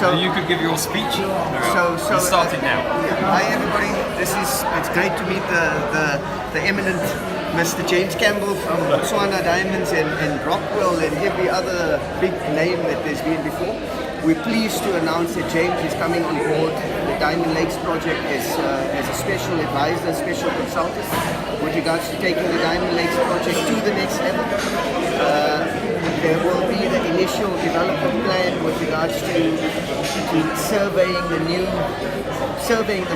So you could give your speech. So starting now. Hi everybody. It's great to meet the eminent Mr. James Campbell from Botswana Diamonds and Rockwell and every other big name that there's been before. We're pleased to announce that James is coming on board the Diamond Lakes project as a special advisor, special consultant with regards to taking the Diamond Lakes project to the next level. There will be the initial development plan with regards to surveying the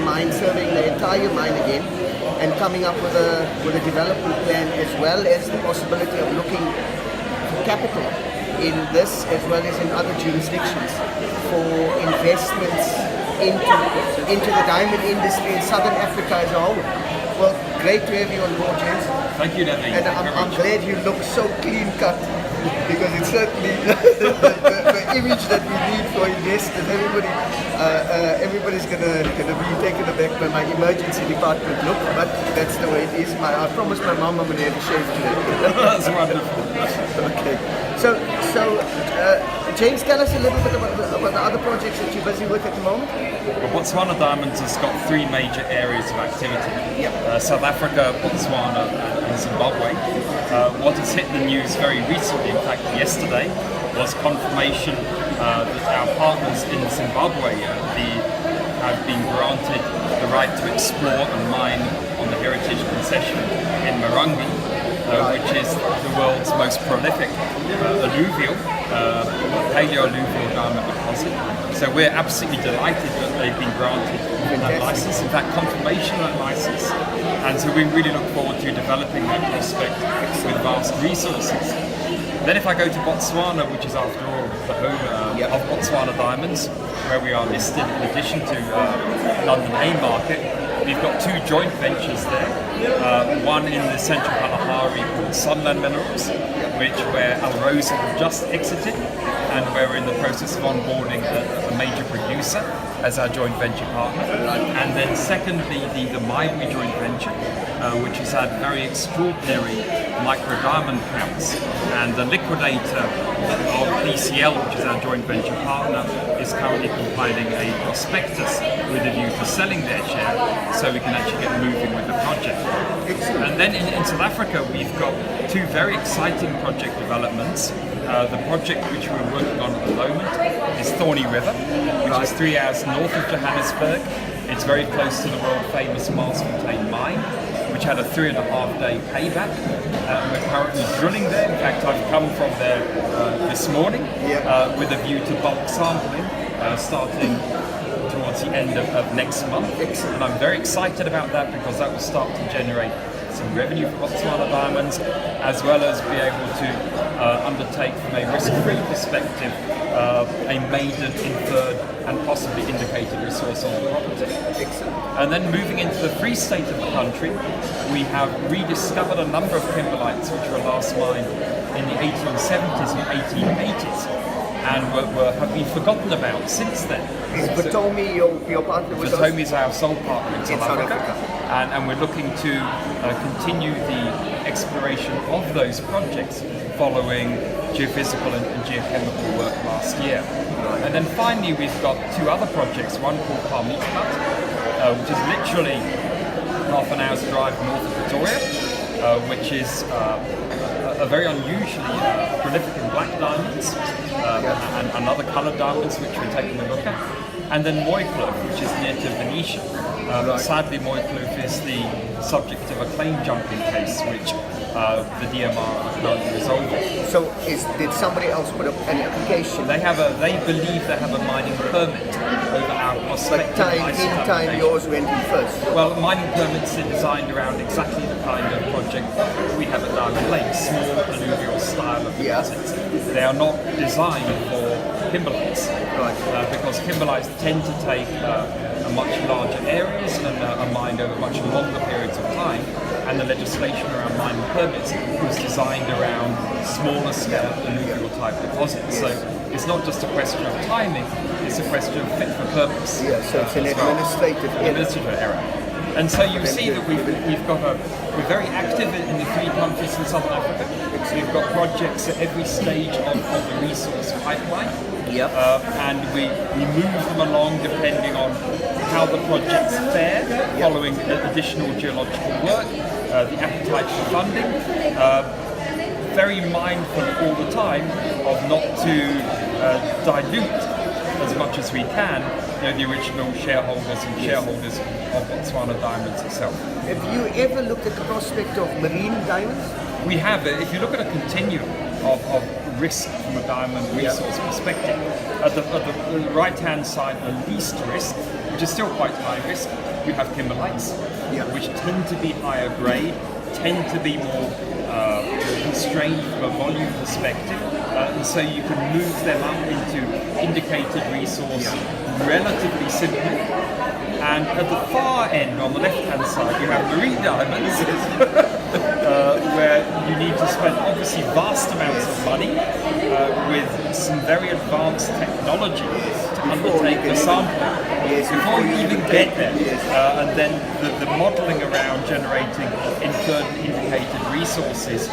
mine, surveying the entire mine again, and coming up with a development plan, as well as the possibility of looking for capital in this as well as in other jurisdictions for investments into the diamond industry in Southern Africa as a whole. Well, great to have you on board, James. Thank you, Navin. And I'm glad you look so clean cut, because it's certainly the image that we need for investors. Everybody's gonna be taken aback by my emergency department look, but that's the way it is. I promised my mom I'm gonna have a shave today. That's wonderful. Okay. So James, tell us a little bit about the other projects that you're busy with at the moment. Well, Botswana Diamonds has got three major areas of activity. Yep. South Africa, Botswana and Zimbabwe. What has hit the news very recently, in fact yesterday, was confirmation that our partners in Zimbabwe have been granted the right to explore and mine on the heritage concession in Marangi, which is the world's most prolific alluvial, paleo-alluvial diamond deposit. So we're absolutely delighted that they've been granted that license, in fact confirmation of that license. And so we really look forward to developing that prospect with vast resources. Then if I go to Botswana, which is after all the home of Botswana Diamonds, where we are listed in addition to London Haymarket, we've got two joint ventures there. One in the central Kalahari called Sunland Minerals, where Alrosa have just exited, and we're in the process of onboarding a major producer as our joint venture partner. And then secondly, the Maibwe joint venture, which has had very extraordinary micro diamond counts, and the liquidator of PCL, which is our joint venture partner, is currently compiling a prospectus with a view to selling their share, so we can actually get moving with the project. And then in South Africa, we've got two very exciting project developments. The project which we're working on at the moment is Thorny River, which is 3 hours north of Johannesburg. It's very close to the world famous Marsfontein mine, which had a 3.5 day payback. We're currently drilling there. In fact, I've come from there this morning with a view to bulk sampling starting towards the end of next month. And I'm very excited about that, because that will start to generate some revenue for Botswana Diamonds, as well as be able to undertake from a risk-free perspective a maiden, inferred and possibly indicated resource on the property. And then moving into the free state of the country, we have rediscovered a number of kimberlites which were last mined in the 1870s and 1880s, and have been forgotten about since then. Is Batomi your partner with us? Batomi is our sole partner in South Africa. And we're looking to continue the exploration of those projects following geophysical and geochemical work last year. And then finally we've got two other projects, one called Palmitat, which is literally half an hour's drive north of Pretoria, which is a very unusually prolific in black diamonds and other coloured diamonds, which we're taking a look at. And then Mooikloof, which is near to Venetia. Sadly, Mooikloof is the subject of a claim jumping case, which the DMR are currently resolving. So did somebody else put up an application? They believe they have a mining permit over our prospective license. But in time yours went in first? Well, mining permits are designed around exactly the kind of project we have at Diamond Lake, small alluvial style of deposits. They are not designed for kimberlites, because kimberlites tend to take a much larger areas and are mined over much longer periods of time, and the legislation around mining permits was designed around smaller scale alluvial type deposits. So it's not just a question of timing, it's a question of fit for purpose. Yeah, so it's an administrative error. And so you see that we're very active in the three countries in Southern Africa. We've got projects at every stage of the resource pipeline. Yep. And we move them along depending on how the projects fare, following additional geological work, the appetite for funding. Very mindful all the time of not to dilute as much as we can, the original shareholders and shareholders of Botswana Diamonds itself. Have you ever looked at the prospect of marine diamonds? We have. If you look at a continuum of risk from a diamond resource perspective, at the right-hand side, the least risk, which is still quite high risk, you have kimberlites, which tend to be higher grade, tend to be more constrained from a volume perspective, and so you can move them up into indicated resource relatively simply. And at the far end, on the left-hand side, you have marine diamonds, where you need to spend obviously vast amounts of money with some very advanced technology to undertake the sampling before you even get there. And then the modelling around generating inferred and indicated resources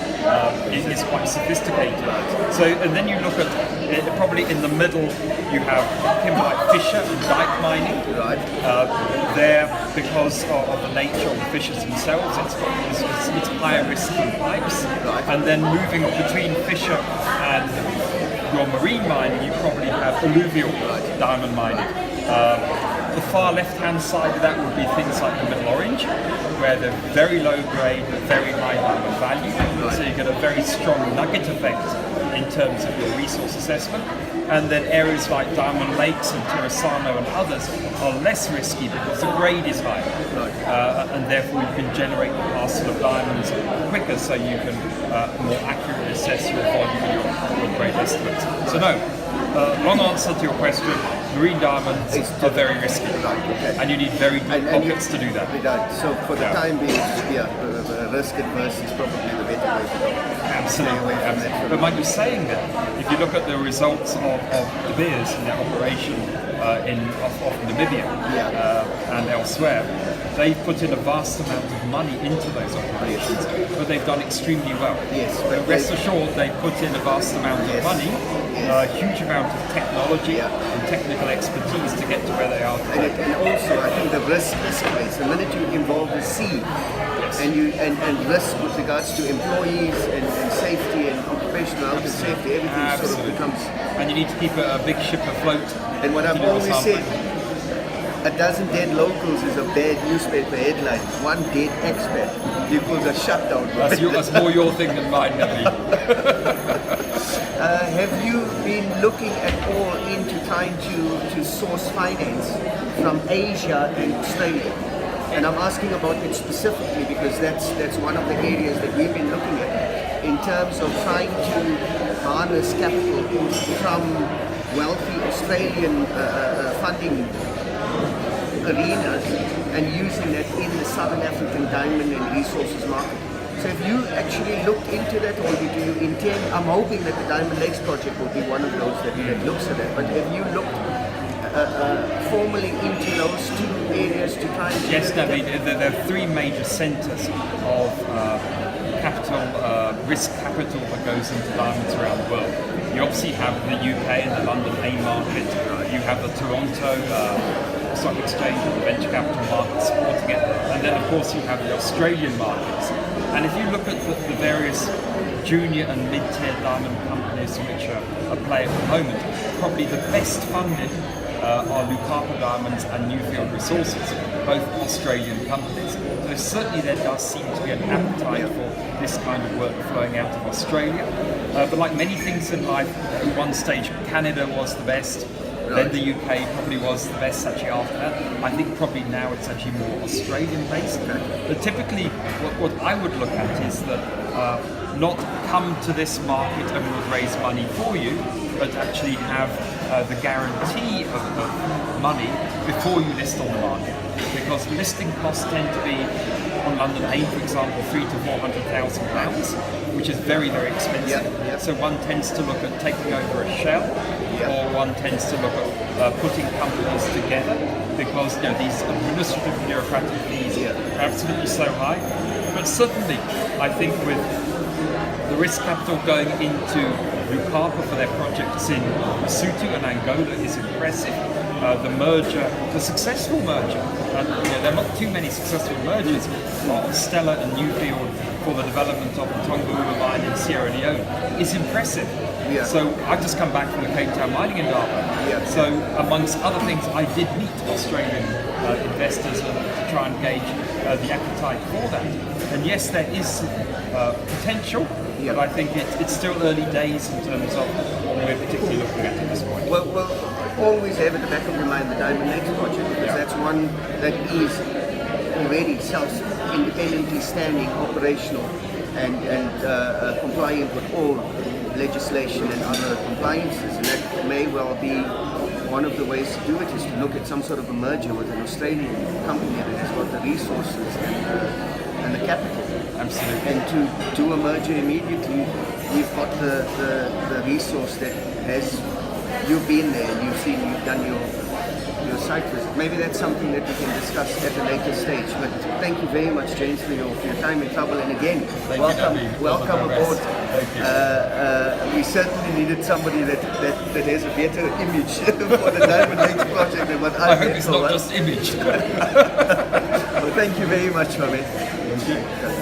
is quite sophisticated. So, and then you look at probably in the middle, you have kimberlite fissure and dike mining. There, because of the nature of the fissures themselves, it's higher risk than pipes. And then moving between fissure and your marine mining, you probably have alluvial diamond mining. The far left-hand side of that would be things like the middle orange, where they're very low grade but very high diamond value. So you get a very strong nugget effect in terms of your resource assessment. And then areas like Diamond Lakes and Terrasano and others are less risky because the grade is higher. And therefore you can generate the parcel of diamonds quicker, so you can more accurately assess your volume and your grade estimates. So no, long answer to your question, marine diamonds are very risky. And you need very deep pockets to do that. So for the time being, risk adverse is probably the better way to go. Absolutely. But mind you saying that, if you look at the results of De Beers and their operation off Namibia and elsewhere, they've put in a vast amount of money into those operations, but they've done extremely well. But rest assured, they've put in a vast amount of money, a huge amount of technology and technical expertise to get to where they are today. And also, I think the risk escalates the minute you involve the sea. And risk with regards to employees and safety and occupational health and safety, everything sort of becomes... And you need to keep a big ship afloat. And what I've always said, a dozen dead locals is a bad newspaper headline. One dead expat equals a shutdown. That's more your thing than mine, Navin. Have you been looking at all into trying to source finance from Asia and Australia? And I'm asking about it specifically because that's one of the areas that we've been looking at in terms of trying to harness capital from wealthy Australian funding arenas and using that in the Southern African diamond and resources market. So have you actually looked into that, or do you intend? I'm hoping that the Diamond Lakes project will be one of those that looks at that, but have you looked formally into those two areas to try and... Yes, Navin, there are three major centres of capital, risk capital that goes into diamonds around the world. You obviously have the UK and the London AIM market, you have the Toronto Stock Exchange and the venture capital market supporting it, and then of course you have the Australian markets. And if you look at the various junior and mid-tier diamond companies which are playing at the moment, probably the best funded are Lukapa Diamonds and Newfield Resources, both Australian companies. So certainly there does seem to be an appetite for this kind of work flowing out of Australia. But like many things in life, at one stage Canada was the best, then the UK probably was the best actually after that. I think probably now it's actually more Australian based. But typically what I would look at is that not come to this market and we'll raise money for you, but actually have the guarantee of money before you list on the market. Because listing costs tend to be, on London AIM for example, £300,000 to £400,000, which is very, very expensive. So one tends to look at taking over a shell, or one tends to look at putting companies together, because these administrative bureaucratic fees are absolutely so high. But certainly, I think with the risk capital going into Lukapa for their projects in Lesotho and Angola is impressive. The merger, the successful merger, there are not too many successful mergers of Stella and Newfield for the development of the Tongua mine in Sierra Leone is impressive. Yeah. So I've just come back from the Cape Town mining indaba. Yeah. So amongst other things, I did meet Australian investors to try and gauge the appetite for that. And yes, there is potential, Yeah. but I think it's still early days in terms of what we're particularly looking at this point. Well, always have at the back of your mind the Diamond Lakes project, because Yeah. that's one that is already self-independently standing, operational, and compliant with all legislation and other compliances. And that may well be one of the ways to do it, is to look at some sort of a merger with an Australian company that has got the resources and the capital. Absolutely. And to do a merger immediately, we've got the resource that has, you've been there, you've done your site visit. Maybe that's something that we can discuss at a later stage. But thank you very much, James, for your time in trouble. And again, welcome aboard. We certainly needed somebody that has a better image for the Diamond Lakes project than what I hope it's not just image. Well, thank you very much, my man. Thank you.